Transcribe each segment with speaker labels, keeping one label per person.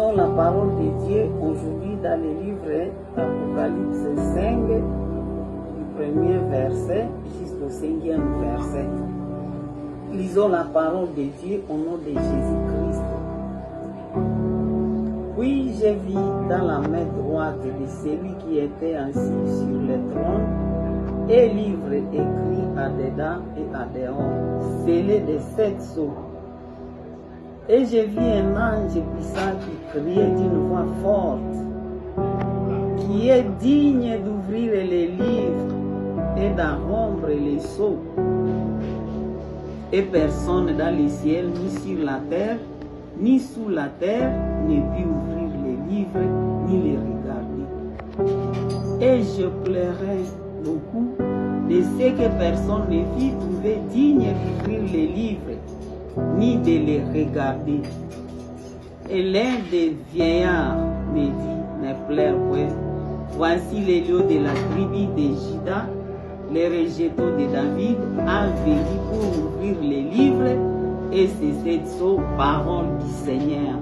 Speaker 1: Lisons la parole de Dieu aujourd'hui dans le livre Apocalypse 5, du premier verset jusqu'au 5e verset. Lisons la parole de Dieu au nom de Jésus-Christ. Puis je vis dans la main droite de celui qui était assis sur le trône un livre écrit à dedans et à dehors, scellé de 7 sceaux. Et je vis un ange puissant qui criait d'une voix forte, qui est digne d'ouvrir les livres et d'en rompre les sceaux. Et personne dans le ciel, ni sur la terre, ni sous la terre, ne put ouvrir les livres, ni les regarder. Et je pleurais beaucoup de ce que personne ne fut trouvé digne d'ouvrir les livres, ni de les regarder. Et l'un des vieillards me dit, ne pleure point, voici les lions de la tribu de Juda, les rejetons de David, a venu pour ouvrir les livres, et c'est cette seule parole du Seigneur.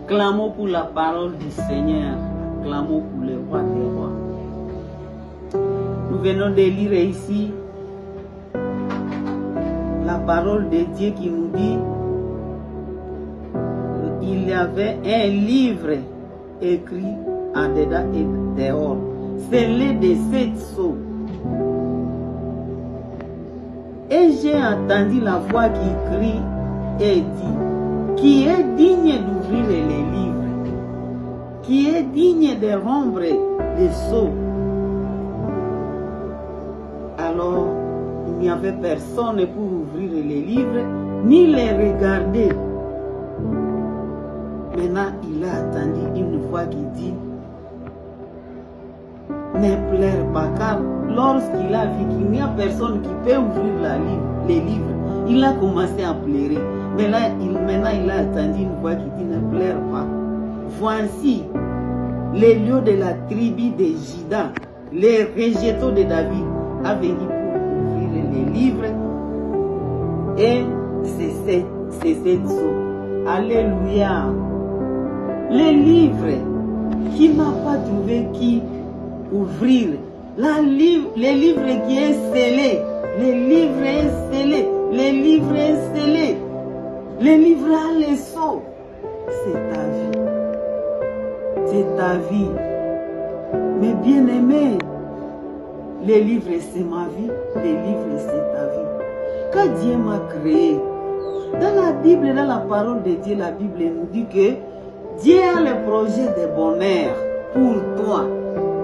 Speaker 1: Acclamons pour la parole du Seigneur, acclamons pour le roi des rois. Nous venons de lire ici la parole de Dieu qui nous dit il y avait un livre écrit en dedans et dehors, scellé de 7 sceaux. Et j'ai entendu la voix qui crie et dit, qui est digne d'ouvrir les livres, qui est digne de rompre les sceaux. Alors, il n'y avait personne pour ouvrir les livres, ni les regarder. Maintenant, il a entendu une voix qui dit, ne pleure pas, car lorsqu'il a vu qu'il n'y a personne qui peut ouvrir les livres, il a commencé à pleurer. Maintenant, il a entendu une voix qui dit, ne pleure pas. Voici les lions de la tribu de Juda, les rejetons de David, a venu pour ouvrir les livres, et c'est cette sceaux. Alléluia. Les livres qui n'a pas trouvé qui ouvrir, les livres qui est scellé, les livres est scellé, les livres est scellé, les livres à les sceaux. C'est ta vie, c'est ta vie. Mais bien aimé, les livres c'est ma vie, les livres c'est ta vie. Quand Dieu m'a créé, dans la Bible, dans la parole de Dieu, la Bible nous dit que Dieu a le projet de bonheur pour toi,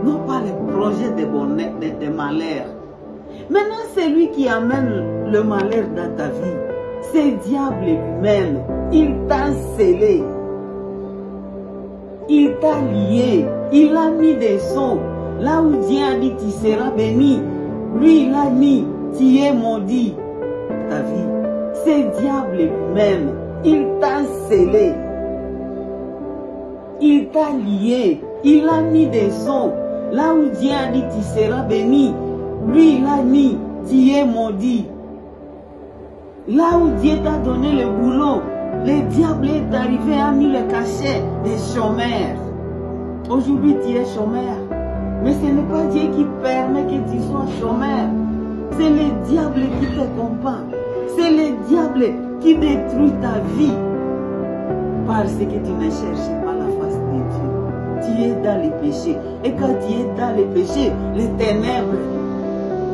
Speaker 1: non pas le projet de bonheur, de malheur. Maintenant, c'est lui qui amène le malheur dans ta vie. C'est le diable lui-même. Il t'a scellé. Il t'a lié. Il a mis des sceaux. Là où Dieu a dit tu seras béni, lui il a mis tu es maudit. Ta vie, c'est le diable lui-même. Il t'a scellé. Il t'a lié. Il a mis des sceaux. Là où Dieu a dit tu seras béni, lui il a mis tu es maudit. Là où Dieu t'a donné le boulot, le diable est arrivé, a mis le cachet des chômeurs. Aujourd'hui tu es chômeur, mais ce n'est pas Dieu qui permet que tu sois chômeur. C'est le diable qui te combat. C'est le diable qui détruit ta vie parce que tu ne cherches pas la face de Dieu. Tu es dans les péchés. Et quand tu es dans les péchés, les ténèbres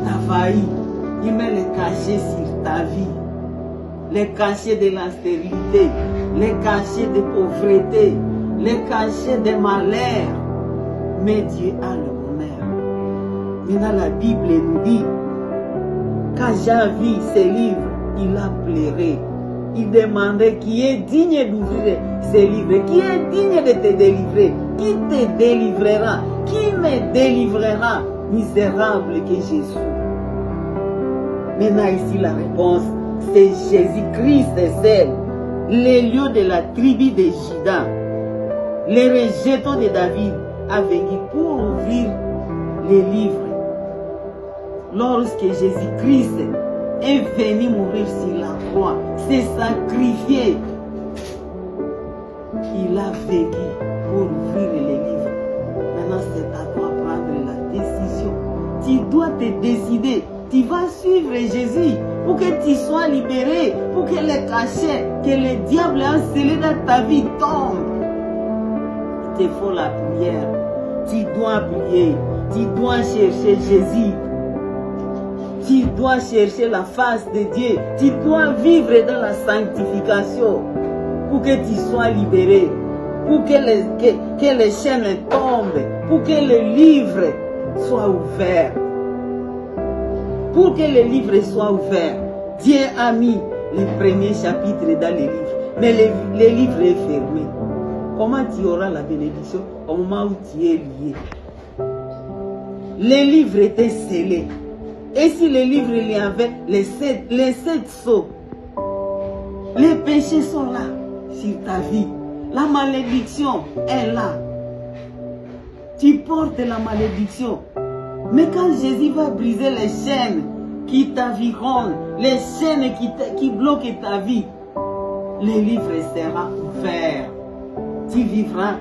Speaker 1: t'envahissent. Il met le cachet sur ta vie. Les cachets de la stérilité, les cachets de pauvreté, les cachets de malheur. Mais Dieu a le bonheur. Maintenant la Bible nous dit, quand Jean vit ces livres, il a pleuré. Il demandait qui est digne d'ouvrir ces livres, qui est digne de te délivrer, qui te délivrera, qui me délivrera, misérable que Jésus. Maintenant ici la réponse, c'est Jésus-Christ seul, les lions de la tribu de Juda, les rejetons de David, a venu pour ouvrir les livres. Lorsque Jésus-Christ est venu mourir sur la croix, s'est sacrifié, Il a vaincu pour ouvrir les livres. Maintenant, c'est à toi de prendre la décision. Tu dois te décider. Tu vas suivre Jésus pour que tu sois libéré, pour que les cachets que le diable a scellés dans ta vie tombent. Il te faut la prière. Tu dois prier. Tu dois chercher Jésus. Tu dois chercher la face de Dieu. Tu dois vivre dans la sanctification pour que tu sois libéré, pour que les chaînes tombent, pour que le livre soit ouvert. Pour que le livre soit ouvert, Dieu a mis le premier chapitre dans les livres, mais le livre est fermé. Comment tu auras la bénédiction au moment où tu es lié? Les livres étaient scellés. Et si le livre il y avait les sept sceaux, les péchés sont là sur ta vie. La malédiction est là. Tu portes la malédiction. Mais quand Jésus va briser les chaînes qui t'avironnent, les chaînes qui bloquent ta vie, le livre sera ouvert. Tu vivras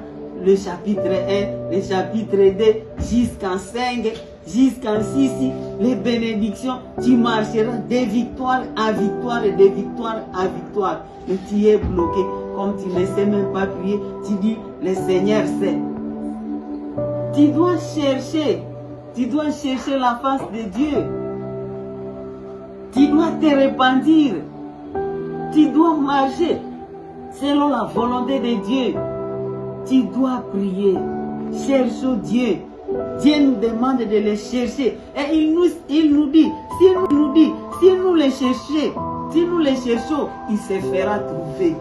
Speaker 1: le chapitre 1, le chapitre 2, jusqu'en 5, jusqu'en 6, les bénédictions. Tu marcheras de victoire en victoire et de victoire en victoire. Mais tu es bloqué, comme tu ne sais même pas prier, tu dis, le Seigneur sait. Tu dois chercher. Tu dois chercher la face de Dieu. Tu dois te repentir. Tu dois marcher selon la volonté de Dieu. Tu dois prier. Cherchons Dieu. Dieu nous demande de le chercher. Et il nous dit, si nous le cherchons, il se fera trouver.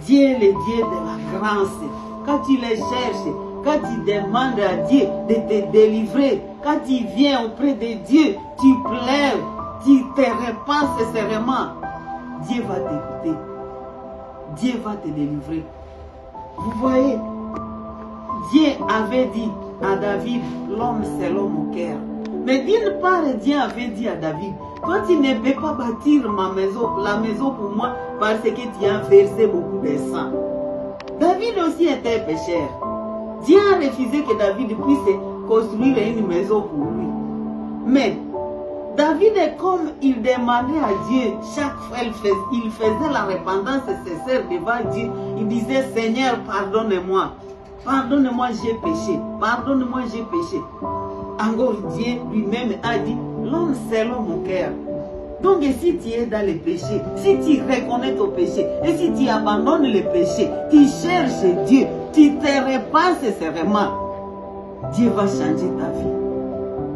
Speaker 1: Dieu est le Dieu de la grâce. Quand tu le cherches, quand tu demandes à Dieu de te délivrer, quand tu viens auprès de Dieu, tu pleures, tu te repens sincèrement, Dieu va t'écouter. Dieu va te délivrer. Vous voyez, Dieu avait dit à David, l'homme c'est l'homme au cœur. Mais d'une part, Dieu avait dit à David, toi tu ne peux pas bâtir la maison pour moi parce que tu as versé beaucoup de sang. David aussi était pécheur. Dieu a refusé que David puisse construire une maison pour lui. Mais David, comme il demandait à Dieu, chaque fois il faisait la repentance sincère devant Dieu, il disait, Seigneur, pardonne-moi. Pardonne-moi, j'ai péché. Pardonne-moi, j'ai péché. Encore Dieu lui-même a dit, l'homme c'est l'homme au cœur. Donc si tu es dans le péché, si tu reconnais ton péché, et si tu abandonnes le péché, tu cherches Dieu, tu te repens sincèrement, Dieu va changer ta vie.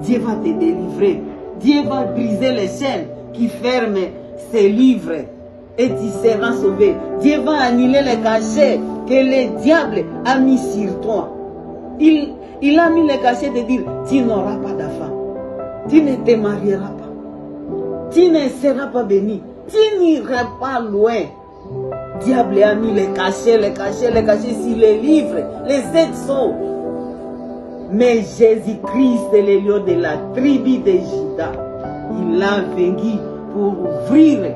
Speaker 1: Dieu va te délivrer. Dieu va briser les chaînes qui ferment ces livres et tu seras sauvé. Dieu va annuler les cachets que le diable a mis sur toi. Il a mis les cachets de dire, tu n'auras pas d'enfant, tu ne te marieras pas. Tu ne seras pas béni. Tu n'iras pas loin. Diable a mis les cachets sur les livres, les 7 sceaux. Mais Jésus-Christ est le lion de la tribu de Juda. Il a vaincu pour ouvrir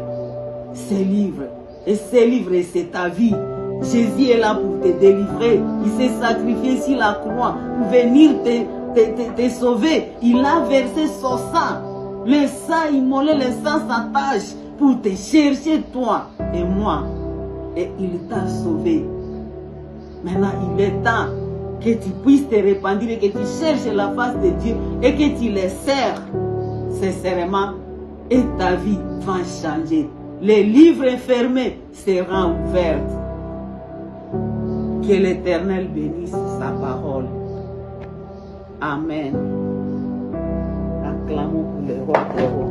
Speaker 1: ces livres. Et ces livres, c'est ta vie. Jésus est là pour te délivrer. Il s'est sacrifié sur la croix pour venir te sauver. Il a versé son sang. Le sang immolé, le sang sans tache pour te chercher toi et moi. Et il t'a sauvé. Maintenant, il est temps que tu puisses te repentir et que tu cherches la face de Dieu et que tu les sers sincèrement et ta vie va changer. Les livres fermés seront ouverts. Que l'Éternel bénisse sa parole. Amen. Acclamons pour le roi des rois.